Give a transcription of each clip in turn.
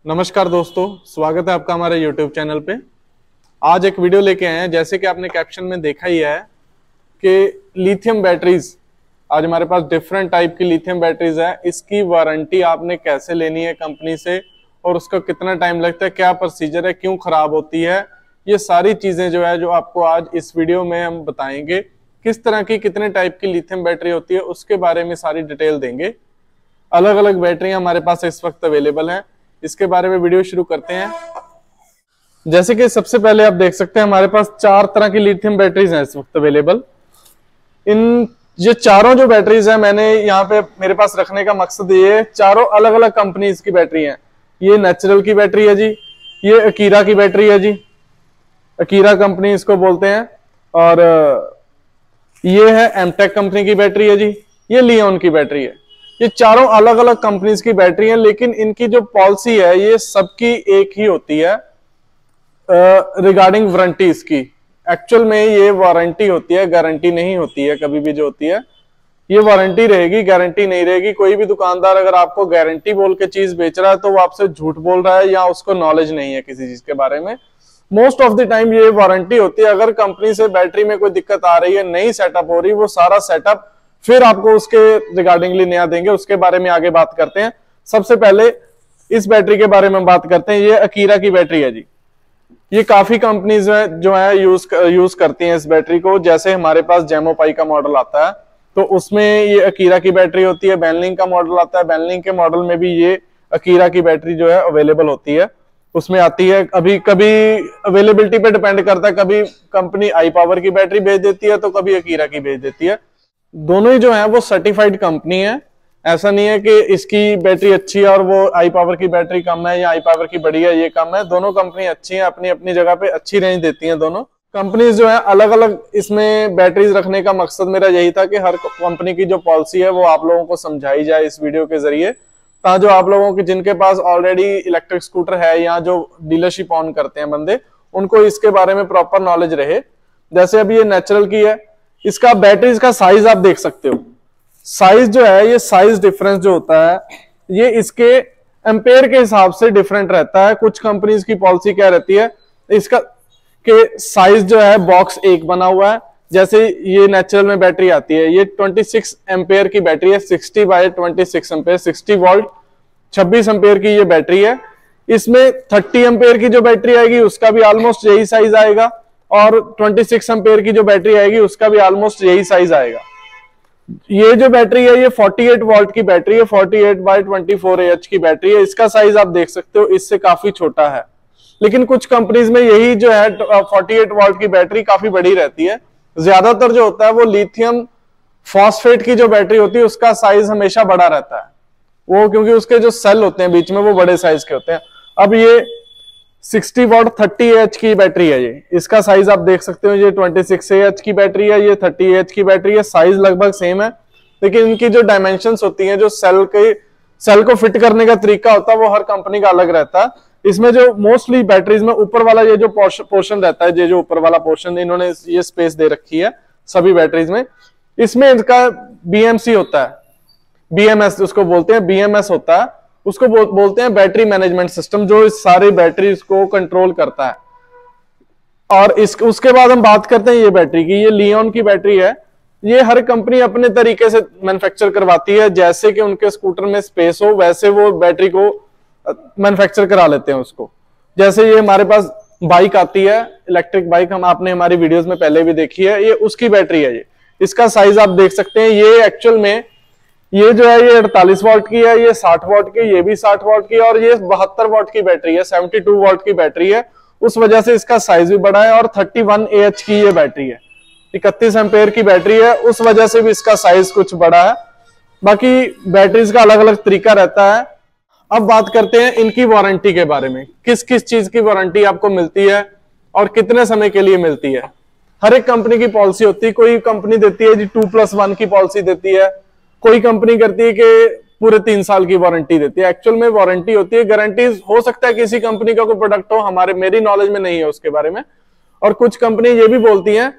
नमस्कार दोस्तों, स्वागत है आपका हमारे YouTube चैनल पे। आज एक वीडियो लेके आए हैं। जैसे कि आपने कैप्शन में देखा ही है कि लिथियम बैटरीज, आज हमारे पास डिफरेंट टाइप की लिथियम बैटरीज है। इसकी वारंटी आपने कैसे लेनी है कंपनी से और उसका कितना टाइम लगता है, क्या प्रोसीजर है, क्यों खराब होती है, ये सारी चीजें जो है जो आपको आज इस वीडियो में हम बताएंगे। किस तरह की कितने टाइप की लिथियम बैटरी होती है उसके बारे में सारी डिटेल देंगे। अलग अलग बैटरियां हमारे पास इस वक्त अवेलेबल हैं, इसके बारे में वीडियो शुरू करते हैं। जैसे कि सबसे पहले आप देख सकते हैं हमारे पास 4 तरह की लिथियम बैटरीज हैं इस वक्त अवेलेबल। ये चारों जो बैटरीज हैं मैंने यहाँ पे मेरे पास रखने का मकसद ये है, चारों अलग अलग कंपनीज की बैटरी हैं। ये नेचुरल की बैटरी है जी, ये अकीरा की बैटरी है जी, अकीरा कंपनी इसको बोलते हैं। और ये है एमटेक कंपनी की बैटरी है जी, ये लियोन की बैटरी है। ये चारों अलग अलग कंपनीज की बैटरी हैं, लेकिन इनकी जो पॉलिसी है ये सबकी एक ही होती है रिगार्डिंग वारंटी। इसकी एक्चुअल में ये वारंटी होती है, गारंटी नहीं होती है। कभी भी जो होती है ये वारंटी रहेगी, गारंटी नहीं रहेगी। कोई भी दुकानदार अगर आपको गारंटी बोल के चीज बेच रहा है तो वो आपसे झूठ बोल रहा है या उसको नॉलेज नहीं है किसी चीज के बारे में। मोस्ट ऑफ द टाइम ये वारंटी होती है। अगर कंपनी से बैटरी में कोई दिक्कत आ रही है, नई सेटअप हो रही, वो सारा सेटअप फिर आपको उसके रिगार्डिंगली नया देंगे। उसके बारे में आगे बात करते हैं। सबसे पहले इस बैटरी के बारे में बात करते हैं। ये अकीरा की बैटरी है जी। ये काफी कंपनीज जो है यूज करती हैं इस बैटरी को। जैसे हमारे पास जेमोपाई का मॉडल आता है तो उसमें ये अकीरा की बैटरी होती है। बेनलिंग का मॉडल आता है, बेनलिंग के मॉडल में भी ये अकीरा की बैटरी जो है अवेलेबल होती है, उसमें आती है। अभी कभी अवेलेबिलिटी पे डिपेंड करता है, कभी कंपनी आई पावर की बैटरी भेज देती है तो कभी अकीरा की भेज देती है। दोनों ही जो है वो सर्टिफाइड कंपनी है। ऐसा नहीं है कि इसकी बैटरी अच्छी है और वो आई पावर की बैटरी कम है या आई पावर की बड़ी है ये कम है। दोनों कंपनी अच्छी है, अपनी अपनी जगह पे अच्छी रेंज देती हैं दोनों कंपनीज जो है। अलग अलग इसमें बैटरीज रखने का मकसद मेरा यही था कि हर कंपनी की जो पॉलिसी है वो आप लोगों को समझाई जाए इस वीडियो के जरिए, ताकि जो आप लोगों के जिनके पास ऑलरेडी इलेक्ट्रिक स्कूटर है या जो डीलरशिप ऑन करते हैं बंदे, उनको इसके बारे में प्रॉपर नॉलेज रहे। जैसे अभी ये नेचुरल की है, इसका बैटरीज का साइज आप देख सकते हो। साइज जो है ये साइज डिफरेंस जो होता है ये इसके एम्पेयर के हिसाब से डिफरेंट रहता है। कुछ कंपनीज की पॉलिसी क्या रहती है, इसका के साइज जो है बॉक्स एक बना हुआ है। जैसे ये नेचुरल में बैटरी आती है, ये 26 एम्पेयर की बैटरी है, 60 बाय 26 एम्पेयर, 60 वोल्ट 26 एम्पेयर की ये बैटरी है। इसमें 30 एम्पेयर की जो बैटरी आएगी उसका भी ऑलमोस्ट यही साइज आएगा और 26 एम्पेयर की जो बैटरी आएगी उसका भी ऑलमोस्ट यही साइज आएगा। ये जो बैटरी है ये 48 वोल्ट की बैटरी है, 48 बाय 24 AH की बैटरी है। इसका साइज आप देख सकते हो, इससे काफी छोटा है। लेकिन कुछ कंपनीज में यही जो है 48 वोल्ट की बैटरी काफी बड़ी रहती है। ज्यादातर जो होता है वो लिथियम फॉस्फेट की जो बैटरी होती है उसका साइज हमेशा बड़ा रहता है, वो क्योंकि उसके जो सेल होते हैं बीच में वो बड़े साइज के होते हैं। अब ये 60 वॉट 30 AH की बैटरी है ये, इसका साइज आप देख सकते हो। ये 26 AH की बैटरी है, ये 30 AH की बैटरी है। साइज लगभग सेम है, लेकिन इनकी जो डायमेंशंस होती हैं, जो सेल को फिट करने का तरीका होता है वो हर कंपनी का अलग रहता है। इसमें जो मोस्टली बैटरीज में ऊपर वाला ये जो पोर्शन रहता है, ये जो ऊपर वाला पोर्शन इन्होंने ये स्पेस दे रखी है सभी बैटरीज में, इसमें इनका BMC होता है, BMS उसको बोलते हैं, BMS होता है, उसको बोलते हैं बैटरी मैनेजमेंट सिस्टम, जो इस सारी बैटरीज को कंट्रोल करता है। और उसके बाद हम बात करते हैं ये बैटरी की। ये लियोन की बैटरी है। ये हर कंपनी अपने तरीके से मैन्युफैक्चर करवाती है, जैसे कि उनके स्कूटर में स्पेस हो वैसे वो बैटरी को मैन्युफैक्चर करा लेते हैं उसको। जैसे ये हमारे पास बाइक आती है, इलेक्ट्रिक बाइक, हम आपने हमारी वीडियोस में पहले भी देखी है, ये उसकी बैटरी है। ये इसका साइज आप देख सकते हैं। ये एक्चुअल में ये जो है ये 48 वॉट की है, ये 60 वॉट की, ये भी 60 वॉट की है, और ये 72 वॉट की बैटरी है, 72 वॉट की बैटरी है। उस वजह से इसका साइज भी बड़ा है। और 31 AH की ये बैटरी है, 31 एम्पेयर की बैटरी है, उस वजह से भी इसका साइज कुछ बड़ा है। बाकी बैटरीज का अलग अलग तरीका रहता है। अब बात करते हैं इनकी वारंटी के बारे में। किस किस चीज की वारंटी आपको मिलती है और कितने समय के लिए मिलती है। हर एक कंपनी की पॉलिसी होती है। कोई कंपनी देती है जी 2+1 की पॉलिसी देती है, कोई कंपनी करती है कि पूरे 3 साल की वारंटी देती है। एक्चुअल में वारंटी होती है, गारंटी हो सकता है किसी कंपनी का कोई प्रोडक्ट हो, मेरी नॉलेज में नहीं है उसके बारे में। और कुछ कंपनी ये भी बोलती है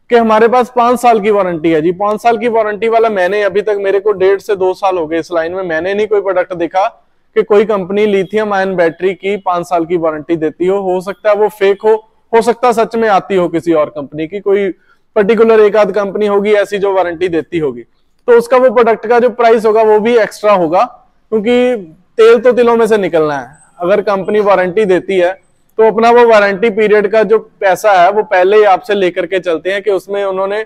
कि हमारे पास 5 साल की वारंटी है जी। 5 साल की वारंटी वाला मैंने अभी तक, मेरे को 1.5 से 2 साल हो गए इस लाइन में, मैंने नहीं कोई प्रोडक्ट देखा कि कोई कंपनी लिथियम आयन बैटरी की 5 साल की वारंटी देती हो सकता है वो फेक हो सकता है सच में आती हो किसी और कंपनी की, कोई पर्टिकुलर एक आध कंपनी होगी ऐसी जो वारंटी देती होगी, तो उसका वो प्रोडक्ट का जो प्राइस होगा वो भी एक्स्ट्रा होगा, क्योंकि तेल तो तिलों में से निकलना है। अगर कंपनी वारंटी देती है तो अपना वो वारंटी पीरियड का जो पैसा है वो पहले ही आपसे लेकर के चलते हैं कि उसमें उन्होंने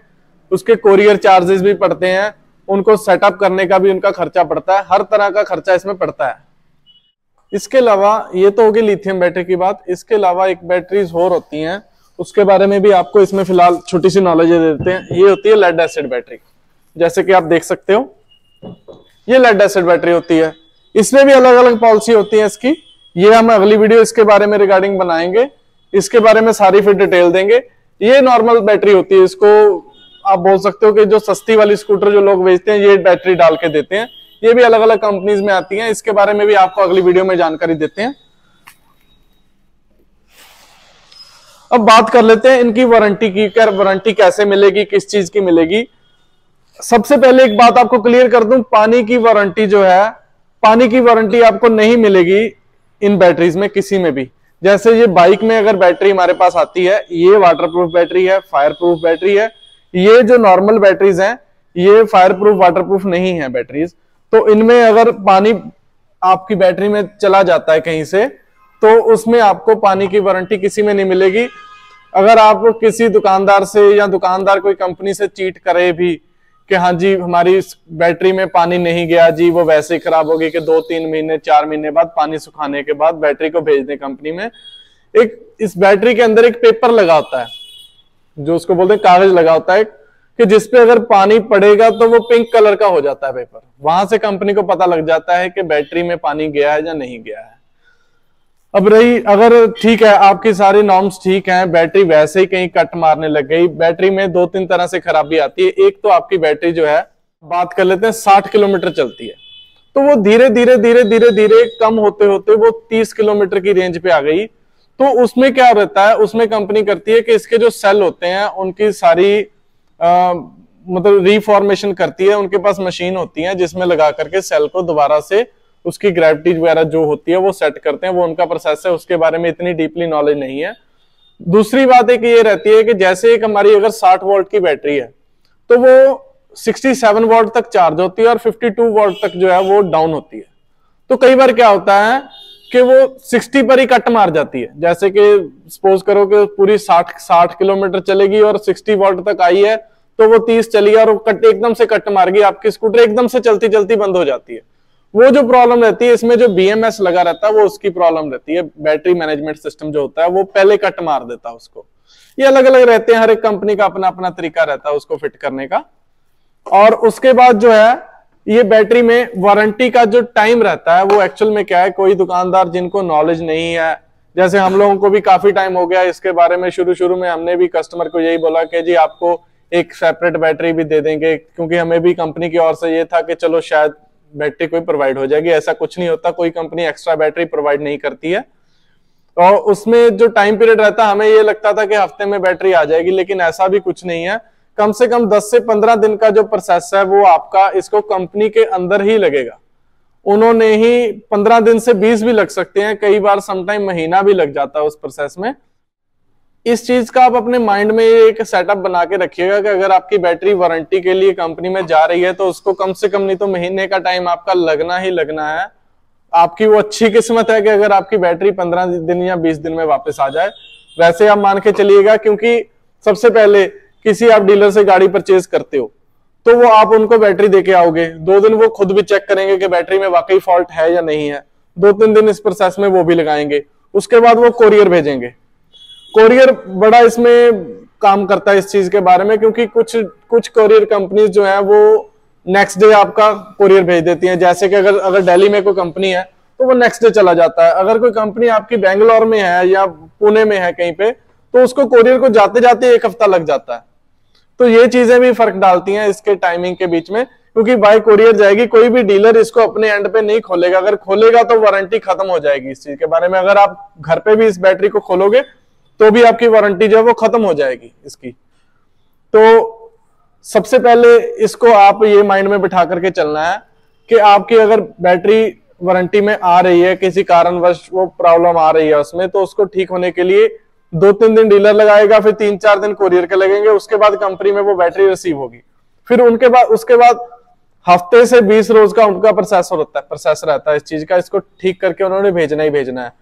उसके कोरियर चार्जेस भी पड़ते हैं, उनको सेटअप करने का भी उनका खर्चा पड़ता है, हर तरह का खर्चा इसमें पड़ता है। इसके अलावा ये तो होगी लिथियम बैटरी की बात। इसके अलावा एक बैटरीज और होती हैं, उसके बारे में भी आपको इसमें फिलहाल छोटी सी नॉलेज दे देते हैं। ये होती है लेड एसिड बैटरी। जैसे कि आप देख सकते हो ये लेड एसिड बैटरी होती है। इसमें भी अलग अलग पॉलिसी होती है इसकी, ये हम अगली वीडियो इसके बारे में रिगार्डिंग बनाएंगे, इसके बारे में सारी फिर डिटेल देंगे। ये नॉर्मल बैटरी होती है, इसको आप बोल सकते हो कि जो सस्ती वाली स्कूटर जो लोग बेचते हैं ये बैटरी डाल के देते हैं। ये भी अलग अलग कंपनीज में आती हैं, इसके बारे में भी आपको अगली वीडियो में जानकारी देते हैं। अब बात कर लेते हैं इनकी वारंटी की, वारंटी कैसे मिलेगी, किस चीज की मिलेगी। सबसे पहले एक बात आपको क्लियर कर दूं, पानी की वारंटी जो है, पानी की वारंटी आपको नहीं मिलेगी इन बैटरीज में किसी में भी। जैसे ये बाइक में अगर बैटरी हमारे पास आती है, ये वाटरप्रूफ बैटरी है, फायर प्रूफ बैटरी है। ये जो नॉर्मल बैटरीज हैं ये फायर प्रूफ वाटरप्रूफ नहीं है बैटरीज, तो इनमें अगर पानी आपकी बैटरी में चला जाता है कहीं से तो उसमें आपको पानी की वारंटी किसी में नहीं मिलेगी। अगर आप किसी दुकानदार से या दुकानदार कोई कंपनी से चीट करे भी कि हाँ जी हमारी इस बैटरी में पानी नहीं गया जी, वो वैसे ही खराब होगी कि 2-3 महीने 4 महीने बाद पानी सुखाने के बाद बैटरी को भेज दें कंपनी में, एक इस बैटरी के अंदर एक पेपर लगा होता है जो उसको बोलते हैं कागज लगा होता है कि जिसपे अगर पानी पड़ेगा तो वो पिंक कलर का हो जाता है पेपर। वहां से कंपनी को पता लग जाता है कि बैटरी में पानी गया है या नहीं गया है। अब रही अगर ठीक है आपकी सारी नॉर्म्स ठीक हैं, बैटरी वैसे ही कहीं कट मारने लग गई, बैटरी में 2-3 तरह से खराबी आती है। एक तो आपकी बैटरी जो है, बात कर लेते हैं 60 किलोमीटर चलती है, तो वो धीरे धीरे धीरे धीरे धीरे कम होते होते वो 30 किलोमीटर की रेंज पे आ गई। तो उसमें क्या रहता है, उसमें कंपनी करती है कि इसके जो सेल होते हैं उनकी सारी मतलब रिफॉर्मेशन करती है। उनके पास मशीन होती है जिसमें लगा करके सेल को दोबारा से उसकी ग्रेविटी वगैरह जो होती है वो सेट करते हैं, वो उनका प्रोसेस है, उसके बारे में इतनी डीपली नॉलेज नहीं है। दूसरी बात एक ये रहती है कि जैसे एक हमारी अगर 60 वोल्ट की बैटरी है तो वो 67 वोल्ट तक चार्ज होती है और 52 वोल्ट तक जो है वो डाउन होती है। तो कई बार क्या होता है कि वो 60 पर ही कट मार जाती है। जैसे कि सपोज करो कि पूरी 60 किलोमीटर चलेगी और 60 वोल्ट तक आई है तो वो 30 चली और कट एकदम से कट मार गई, आपकी स्कूटर एकदम से चलती चलती बंद हो जाती है। वो जो प्रॉब्लम रहती है इसमें जो BMS लगा रहता है वो उसकी प्रॉब्लम रहती है। बैटरी मैनेजमेंट सिस्टम जो होता है वो पहले कट मार देता है उसको। ये अलग अलग रहते हैं, हर एक कंपनी का अपना अपना तरीका रहता है उसको फिट करने का। और उसके बाद जो है ये बैटरी में वारंटी का जो टाइम रहता है वो एक्चुअल में क्या है, कोई दुकानदार जिनको नॉलेज नहीं है, जैसे हम लोगों को भी काफी टाइम हो गया इसके बारे में, शुरू में हमने भी कस्टमर को यही बोला कि जी आपको एक सेपरेट बैटरी भी दे देंगे, क्योंकि हमें भी कंपनी की ओर से ये था कि चलो शायद बैटरी कोई प्रोवाइड हो जाएगी। ऐसा कुछ नहीं होता, कोई कंपनी एक्स्ट्रा बैटरी प्रोवाइड नहीं करती है। और उसमें जो टाइम पीरियड रहता है हमें ये लगता था कि हफ्ते में बैटरी आ जाएगी, लेकिन ऐसा भी कुछ नहीं है। कम से कम 10 से 15 दिन का जो प्रोसेस है वो आपका इसको कंपनी के अंदर ही लगेगा। उन्होंने ही 15 दिन से 20 भी लग सकते हैं, कई बार समटाइम महीना भी लग जाता है उस प्रोसेस में। इस चीज का आप अपने माइंड में एक सेटअप बना के रखिएगा कि अगर आपकी बैटरी वारंटी के लिए कंपनी में जा रही है तो उसको कम से कम नहीं तो महीने का टाइम आपका लगना ही लगना है। आपकी वो अच्छी किस्मत है कि अगर आपकी बैटरी 15 दिन या 20 दिन में वापस आ जाए। वैसे आप मान के चलिएगा, क्योंकि सबसे पहले किसी आप डीलर से गाड़ी परचेज करते हो तो वो आप उनको बैटरी देके आओगे, 2 दिन वो खुद भी चेक करेंगे कि बैटरी में वाकई फॉल्ट है या नहीं है, 2-3 दिन इस प्रोसेस में वो भी लगाएंगे। उसके बाद वो कोरियर भेजेंगे। कोरियर बड़ा इसमें काम करता है इस चीज के बारे में, क्योंकि कुछ कोरियर कंपनीज जो है वो नेक्स्ट डे आपका कोरियर भेज देती हैं। जैसे कि अगर दिल्ली में कोई कंपनी है तो वो नेक्स्ट डे चला जाता है। अगर कोई कंपनी आपकी बेंगलोर में है या पुणे में है कहीं पे तो उसको कोरियर को जाते जाते 1 हफ्ता लग जाता है। तो ये चीजें भी फर्क डालती हैं इसके टाइमिंग के बीच में, क्योंकि बाय कोरियर जाएगी, कोई भी डीलर इसको अपने एंड पे नहीं खोलेगा। अगर खोलेगा तो वारंटी खत्म हो जाएगी इस चीज के बारे में। अगर आप घर पे भी इस बैटरी को खोलोगे तो भी आपकी वारंटी जो है वो खत्म हो जाएगी इसकी। तो सबसे पहले इसको आप ये माइंड में बिठा करके चलना है कि आपकी अगर बैटरी वारंटी में आ रही है, किसी कारणवश वो प्रॉब्लम आ रही है उसमें, तो उसको ठीक होने के लिए 2-3 दिन डीलर लगाएगा, फिर 3-4 दिन कोरियर के लगेंगे, उसके बाद कंपनी में वो बैटरी रिसीव होगी। फिर उसके बाद हफ्ते से 20 रोज का उनका प्रोसेस रहता है इस चीज का, इसको ठीक करके उन्होंने भेजना ही भेजना है।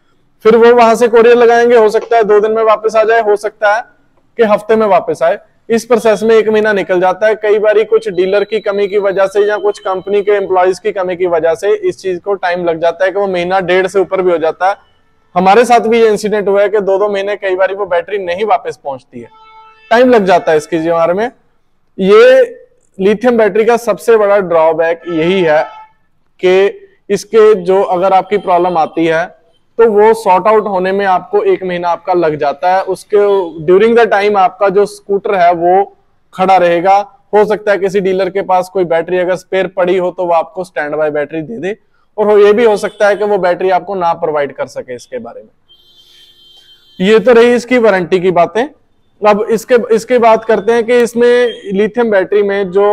फिर वो वहां से कोरियर लगाएंगे, हो सकता है 2 दिन में वापस आ जाए, हो सकता है कि हफ्ते में वापस आए। इस प्रोसेस में 1 महीना निकल जाता है। कई बार कुछ डीलर की कमी की वजह से या कुछ कंपनी के एम्प्लॉयज की कमी की वजह से इस चीज को टाइम लग जाता है कि वो महीना 1.5 से ऊपर भी हो जाता है। हमारे साथ भी ये इंसिडेंट हुआ है कि 2-2 महीने कई बार वो बैटरी नहीं वापस पहुंचती है, टाइम लग जाता है इसके बारे में। ये लिथियम बैटरी का सबसे बड़ा ड्रॉबैक यही है कि इसके जो अगर आपकी प्रॉब्लम आती है तो वो सॉर्ट आउट होने में आपको 1 महीना आपका लग जाता है। उसके ड्यूरिंग द टाइम आपका जो स्कूटर है वो खड़ा रहेगा। हो सकता है किसी डीलर के पास कोई बैटरी अगर स्पेयर पड़ी हो तो वो आपको स्टैंड बाय बैटरी दे दे, और ये भी हो सकता है कि वो बैटरी आपको ना प्रोवाइड कर सके। इसके बारे में ये तो रही इसकी वारंटी की बातें। अब इसके बात करते हैं कि इसमें लिथियम बैटरी में जो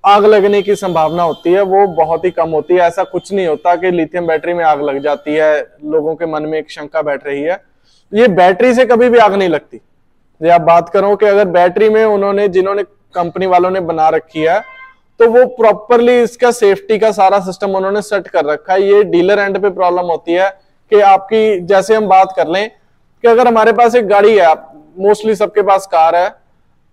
आग लगने की संभावना होती है वो बहुत ही कम होती है। ऐसा कुछ नहीं होता कि लिथियम बैटरी में आग लग जाती है, लोगों के मन में एक शंका बैठ रही है। ये बैटरी से कभी भी आग नहीं लगती। ये आप बात करो कि अगर बैटरी में जिन्होंने कंपनी वालों ने बना रखी है तो वो प्रॉपरली इसका सेफ्टी का सारा सिस्टम उन्होंने सेट कर रखा है। ये डीलर एंड पे प्रॉब्लम होती है कि आपकी, जैसे हम बात कर लें कि अगर हमारे पास एक गाड़ी है, मोस्टली सबके पास कार है,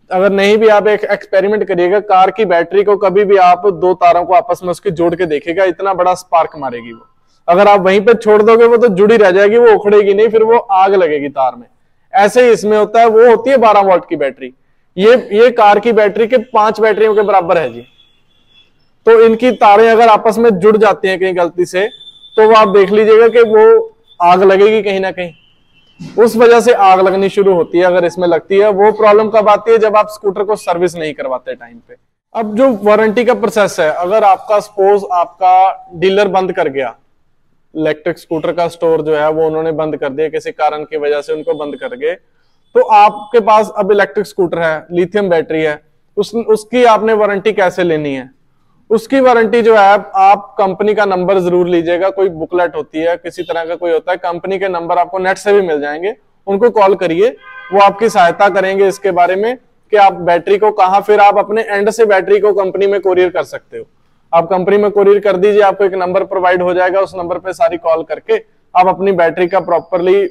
अगर नहीं भी आप एक एक्सपेरिमेंट करिएगा, कार की बैटरी को कभी भी आप 2 तारों को आपस में उसके जोड़ के देखिएगा, इतना बड़ा स्पार्क मारेगी वो। अगर आप वहीं पे छोड़ दोगे वो तो जुड़ी रह जाएगी, वो उखड़ेगी नहीं, फिर वो आग लगेगी तार में। ऐसे ही इसमें होता है। वो होती है 12 वोल्ट की बैटरी, ये कार की बैटरी के 5 बैटरियों के बराबर है जी। तो इनकी तारें अगर आपस में जुड़ जाती हैं कहीं गलती से, तो वो आप देख लीजिएगा कि वो आग लगेगी कहीं ना कहीं। उस वजह से आग लगनी शुरू होती है अगर इसमें लगती है। वो प्रॉब्लम कब आती है? जब आप स्कूटर को सर्विस नहीं करवाते टाइम पे। अब जो वारंटी का प्रोसेस है, अगर आपका सपोज आपका डीलर बंद कर गया, इलेक्ट्रिक स्कूटर का स्टोर जो है वो उन्होंने बंद कर दिया, किसी कारण की वजह से उनको बंद कर गए, तो आपके पास अब इलेक्ट्रिक स्कूटर है, लिथियम बैटरी है, उसकी आपने वारंटी कैसे लेनी है? उसकी वारंटी जो है, आप कंपनी का नंबर जरूर लीजिएगा। कोई बुकलेट होती है, किसी तरह का कोई होता है, कंपनी के नंबर आपको नेट से भी मिल जाएंगे, उनको कॉल करिए, वो आपकी सहायता करेंगे इसके बारे में कि आप बैटरी को कहां, फिर आप अपने एंड से बैटरी को कंपनी में कोरियर कर सकते हो। आप कंपनी में कोरियर कर दीजिए, आपको एक नंबर प्रोवाइड हो जाएगा, उस नंबर पे सारी कॉल करके आप अपनी बैटरी का प्रॉपरली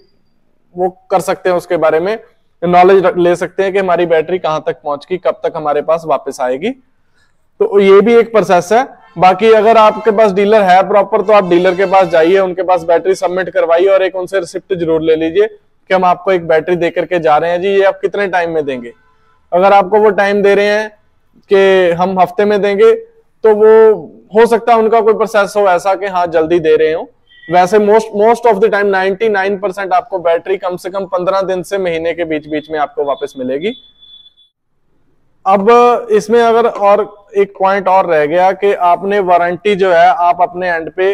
वो कर सकते हैं, उसके बारे में नॉलेज ले सकते हैं कि हमारी बैटरी कहां तक पहुंच गई, कब तक हमारे पास वापस आएगी। तो ये भी एक प्रोसेस है। बाकी अगर आपके पास डीलर है प्रॉपर, तो आप डीलर के पास जाइए, उनके पास बैटरी सबमिट करवाइए और एक उनसे रिसिप्ट जरूर ले लीजिए कि हम आपको एक बैटरी दे करके जा रहे हैं जी, ये आप कितने टाइम में देंगे। अगर आपको वो टाइम दे रहे हैं कि हम हफ्ते में देंगे, तो वो हो सकता है उनका कोई प्रोसेस हो ऐसा कि हाँ जल्दी दे रहे हो। वैसे मोस्ट ऑफ द टाइम 99% आपको बैटरी कम से कम 15 दिन से महीने के बीच बीच में आपको वापस मिलेगी। अब इसमें अगर और एक पॉइंट और रह गया कि आपने वारंटी जो है आप अपने एंड पे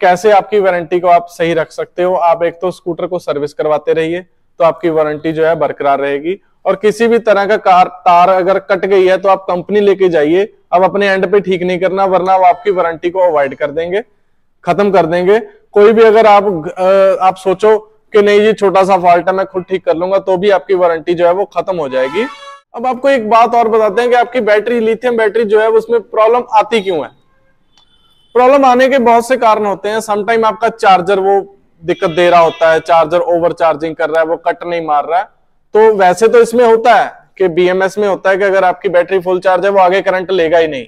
कैसे आपकी वारंटी को आप सही रख सकते हो। आप एक तो स्कूटर को सर्विस करवाते रहिए, तो आपकी वारंटी जो है बरकरार रहेगी। और किसी भी तरह का तार अगर कट गई है तो आप कंपनी लेके जाइए, अब अपने एंड पे ठीक नहीं करना, वरना वो आपकी वारंटी को अवॉइड कर देंगे, खत्म कर देंगे। कोई भी अगर आप सोचो कि नहीं ये छोटा सा फॉल्ट है मैं खुद ठीक कर लूंगा, तो भी आपकी वारंटी जो है वो खत्म हो जाएगी। अब आपको एक बात और बताते हैं कि आपकी बैटरी, लिथियम बैटरी जो है उसमें प्रॉब्लम आती क्यों है। प्रॉब्लम आने के बहुत से कारण होते हैं। समटाइम आपका चार्जर वो दिक्कत दे रहा होता है, चार्जर ओवर चार्जिंग कर रहा है, वो कट नहीं मार रहा है। तो वैसे तो इसमें होता है कि बीएमएस में होता है कि अगर आपकी बैटरी फुल चार्ज है वो आगे करंट लेगा ही नहीं,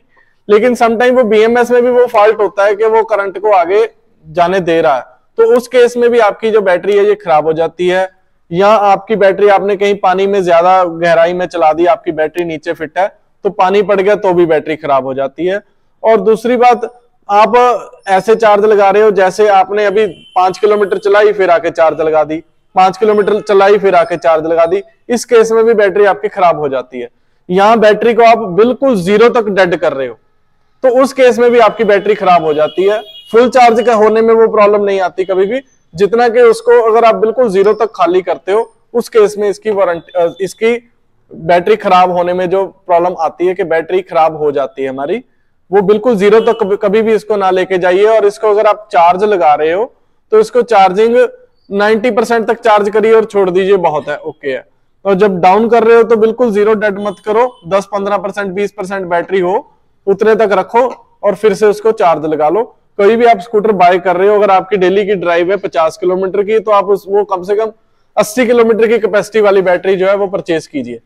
लेकिन समटाइम वो बीएमएस में भी वो फॉल्ट होता है कि वो करंट को आगे जाने दे रहा है। तो उस केस में भी आपकी जो बैटरी है ये खराब हो जाती है। या आपकी बैटरी आपने कहीं पानी में ज्यादा गहराई में चला दी, आपकी बैटरी नीचे फिट है, तो पानी पड़ गया तो भी बैटरी खराब हो जाती है। और दूसरी बात, आप ऐसे चार्ज लगा रहे हो जैसे आपने अभी 5 किलोमीटर चलाई फिर आके चार्ज लगा दी, 5 किलोमीटर चलाई फिर आके चार्ज लगा दी, इस केस में भी बैटरी आपकी खराब हो जाती है। यहां बैटरी को आप बिल्कुल 0 तक डेड कर रहे हो, तो उस केस में भी आपकी बैटरी खराब हो जाती है। फुल चार्ज का होने में वो प्रॉब्लम नहीं आती कभी भी, जितना कि उसको अगर आप बिल्कुल 0 तक खाली करते हो, उस केस में इसकी वारंटी, इसकी बैटरी खराब होने में जो प्रॉब्लम आती है कि बैटरी खराब हो जाती है हमारी। वो बिल्कुल जीरो तक कभी भी इसको ना लेके जाइए। और इसको अगर आप चार्ज लगा रहे हो तो इसको चार्जिंग 90% तक चार्ज करिए और छोड़ दीजिए, बहुत है, ओके है। और जब डाउन कर रहे हो तो बिल्कुल जीरो डेड मत करो, 10-15%, 20% बैटरी हो उतने तक रखो और फिर से उसको चार्ज लगा लो। कोई भी आप स्कूटर बाय कर रहे हो, अगर आपकी डेली की ड्राइव है 50 किलोमीटर की, तो आप वो कम से कम 80 किलोमीटर की कैपेसिटी वाली बैटरी जो है वो परचेज कीजिए।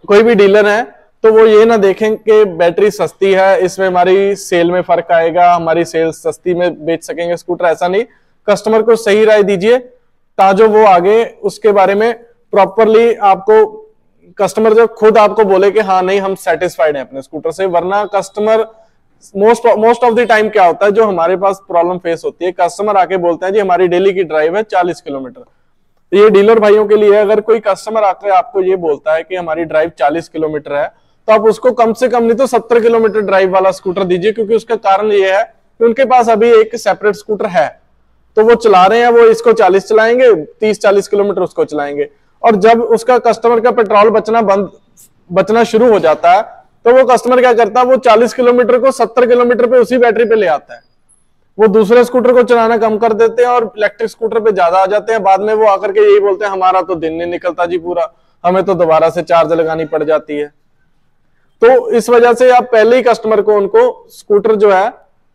कोई भी डीलर है तो वो ये ना देखें कि बैटरी सस्ती है, इसमें हमारी सेल में फर्क आएगा, हमारी सेल सस्ती में बेच सकेंगे स्कूटर, ऐसा नहीं। कस्टमर को सही राय दीजिए ताकि वो आगे उसके बारे में प्रॉपरली आपको, कस्टमर जब खुद आपको बोले कि हाँ नहीं हम सेटिस्फाइड हैं अपने स्कूटर से। वरना customer most of the time क्या होता है, जो हमारे पास प्रॉब्लम फेस होती है, कस्टमर आके बोलते हैं जी हमारी डेली की ड्राइव है 40 किलोमीटर। ये डीलर भाइयों के लिए, अगर कोई कस्टमर आकर आपको ये बोलता है कि हमारी ड्राइव 40 किलोमीटर है, तो आप उसको कम से कम नहीं तो 70 किलोमीटर ड्राइव वाला स्कूटर दीजिए। क्योंकि उसका कारण ये है कि उनके पास अभी एक सेपरेट स्कूटर है, तो वो चला रहे हैं, वो इसको 40 चलाएंगे, 30-40 किलोमीटर उसको चलाएंगे। और जब उसका कस्टमर का पेट्रोल बचना शुरू हो जाता है, तो वो कस्टमर क्या करता है, वो 40 किलोमीटर को 70 किलोमीटर पे उसी बैटरी पे ले आता है। वो दूसरे स्कूटर को चलाना कम कर देते हैं और इलेक्ट्रिक स्कूटर पे ज्यादा आ जाते हैं। बाद में वो आकर के यही बोलते हैं हमारा तो दिन नहीं निकलता जी पूरा, हमें तो दोबारा से चार्ज लगानी पड़ जाती है। तो इस वजह से आप पहले ही कस्टमर को उनको स्कूटर जो है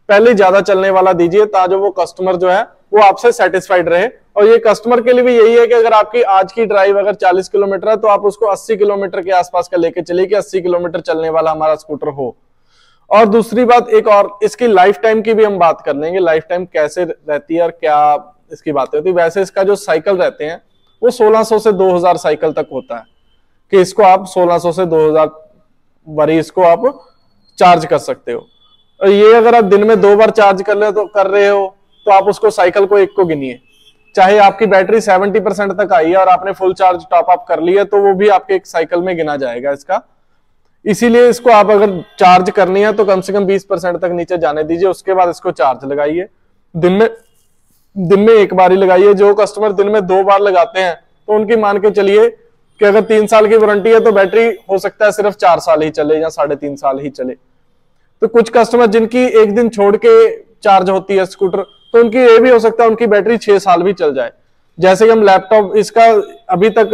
पहले ज्यादा चलने वाला दीजिए, ताकि वो कस्टमर जो है वो आपसे सेटिस्फाइड रहे। और ये कस्टमर के लिए भी यही है कि अगर आपकी आज की ड्राइव अगर 40 किलोमीटर है, तो आप उसको 80 किलोमीटर के आसपास का लेके चलिए कि 80 किलोमीटर चलने वाला हमारा स्कूटर हो। और दूसरी बात एक और, इसकी लाइफ टाइम की भी हम बात कर लेंगे, लाइफ टाइम कैसे रहती है और क्या इसकी बातें होती है। वैसे इसका जो साइकिल रहते हैं वो 1600 से 2000 साइकिल तक होता है, कि इसको आप 1600 से 2000 बारी इसको आप चार्ज कर सकते हो। और ये अगर आप दिन में 2 बार चार्ज कर रहे हो तो आप उसको साइकिल को एक को गिनिए। चाहे आपकी बैटरी 70% तक आई है और आपने फुल चार्ज टॉप अप कर लिया, तो वो भी आपके एक साइकिल में गिना जाएगा इसका। इसीलिए इसको आप अगर चार्ज करनी है तो कम से कम 20% तक नीचे जाने दीजिए, उसके बाद इसको चार्ज लगाइए। दिन में एक बार ही लगाइए। जो कस्टमर दिन में 2 बार लगाते हैं तो उनकी मान के चलिए कि अगर 3 साल की वारंटी है तो बैटरी हो सकता है सिर्फ 4 साल ही चले या 3.5 साल ही चले। तो कुछ कस्टमर जिनकी एक दिन छोड़ के चार्ज होती है स्कूटर, तो उनकी ये भी हो सकता है उनकी बैटरी 6 साल भी चल जाए। जैसे कि हम लैपटॉप, इसका अभी तक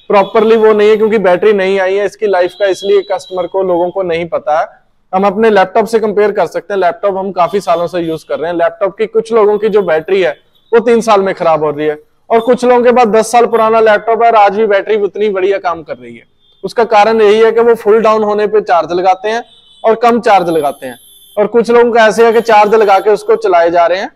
प्रॉपरली वो नहीं है क्योंकि बैटरी नहीं आई है इसकी लाइफ का, इसलिए कस्टमर को, लोगों को नहीं पता है। हम अपने लैपटॉप से कंपेयर कर सकते हैं। लैपटॉप हम काफी सालों से यूज कर रहे हैं। लैपटॉप की कुछ लोगों की जो बैटरी है वो 3 साल में खराब हो रही है, और कुछ लोगों के पास 10 साल पुराना लैपटॉप है और आज भी बैटरी उतनी बढ़िया काम कर रही है। उसका कारण यही है कि वो फुल डाउन होने पे चार्ज लगाते हैं और कम चार्ज लगाते हैं। और कुछ लोगों का ऐसे है कि चार्ज लगा के उसको चलाए जा रहे हैं,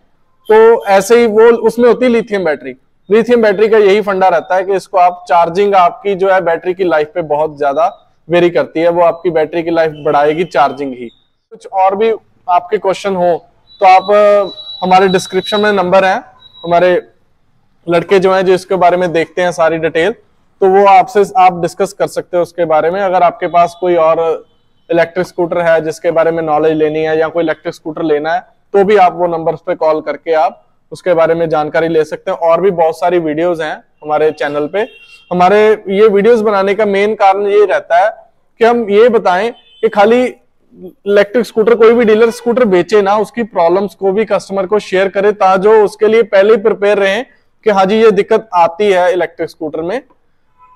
तो ऐसे ही वो उसमें होती है लिथियम बैटरी। लिथियम बैटरी का यही फंडा रहता है कि इसको आप चार्जिंग, आपकी जो है बैटरी की लाइफ पे बहुत ज्यादा वेरी करती है, वो आपकी बैटरी की लाइफ बढ़ाएगी चार्जिंग ही। कुछ और भी आपके क्वेश्चन हो तो आप हमारे डिस्क्रिप्शन में नंबर है, हमारे लड़के जो हैं जो इसके बारे में देखते हैं सारी डिटेल, तो वो आपसे आप डिस्कस कर सकते हो उसके बारे में। अगर आपके पास कोई और इलेक्ट्रिक स्कूटर है जिसके बारे में नॉलेज लेनी है या कोई इलेक्ट्रिक स्कूटर लेना है, तो भी आप वो नंबर्स पे कॉल करके आप उसके बारे में जानकारी ले सकते हैं। और भी बहुत सारी वीडियोस हैं हमारे चैनल पे। हमारे ये वीडियोस बनाने का मेन कारण ये रहता है कि हम ये बताएं कि खाली इलेक्ट्रिक स्कूटर, कोई भी डीलर स्कूटर बेचे ना, उसकी प्रॉब्लम्स को भी कस्टमर को शेयर करे, ताकि जो उसके लिए पहले ही प्रिपेयर रहें कि हाँ जी ये दिक्कत आती है इलेक्ट्रिक स्कूटर में।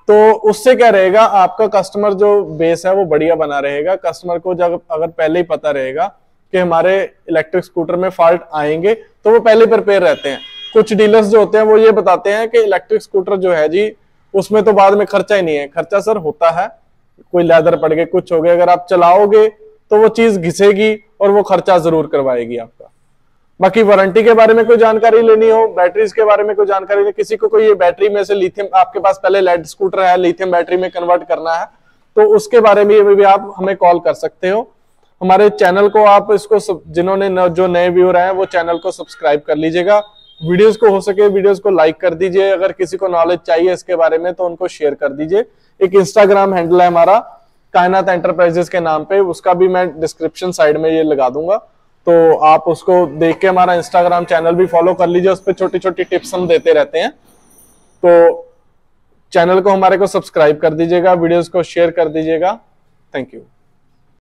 तो उससे क्या रहेगा, आपका कस्टमर जो बेस है वो बढ़िया बना रहेगा। कस्टमर को जब अगर पहले ही पता रहेगा कि हमारे इलेक्ट्रिक स्कूटर में फॉल्ट आएंगे, तो वो पहले प्रिपेयर रहते हैं। कुछ डीलर्स जो होते हैं वो ये बताते हैं कि इलेक्ट्रिक स्कूटर जो है जी उसमें तो बाद में खर्चा ही नहीं है। खर्चा सर होता है, कोई लेदर पड़ गए, कुछ हो गया, अगर आप चलाओगे तो वो चीज घिसेगी और वो खर्चा जरूर करवाएगी आपका। बाकी वारंटी के बारे में कोई जानकारी लेनी हो, बैटरीज के बारे में कोई जानकारी लेनी, किसी को कोई ये बैटरी में से लिथियम, आपके पास पहले लेड स्कूटर है, लिथियम बैटरी में कन्वर्ट करना है, तो उसके बारे में भी आप हमें कॉल कर सकते हो। हमारे चैनल को आप इसको जिन्होंने जो नए व्यूअर हैं वो चैनल को सब्सक्राइब कर लीजिएगा। वीडियोस को हो सके वीडियोस को लाइक कर दीजिए। अगर किसी को नॉलेज चाहिए इसके बारे में तो उनको शेयर कर दीजिए। एक इंस्टाग्राम हैंडल है हमारा कायनात एंटरप्राइजेस के नाम पे, उसका भी मैं डिस्क्रिप्शन साइड में ये लगा दूंगा, तो आप उसको देख के हमारा इंस्टाग्राम चैनल भी फॉलो कर लीजिए। उस पर छोटी छोटी टिप्स हम देते रहते हैं। तो चैनल को हमारे को सब्सक्राइब कर दीजिएगा, वीडियोस को शेयर कर दीजिएगा। Thank you.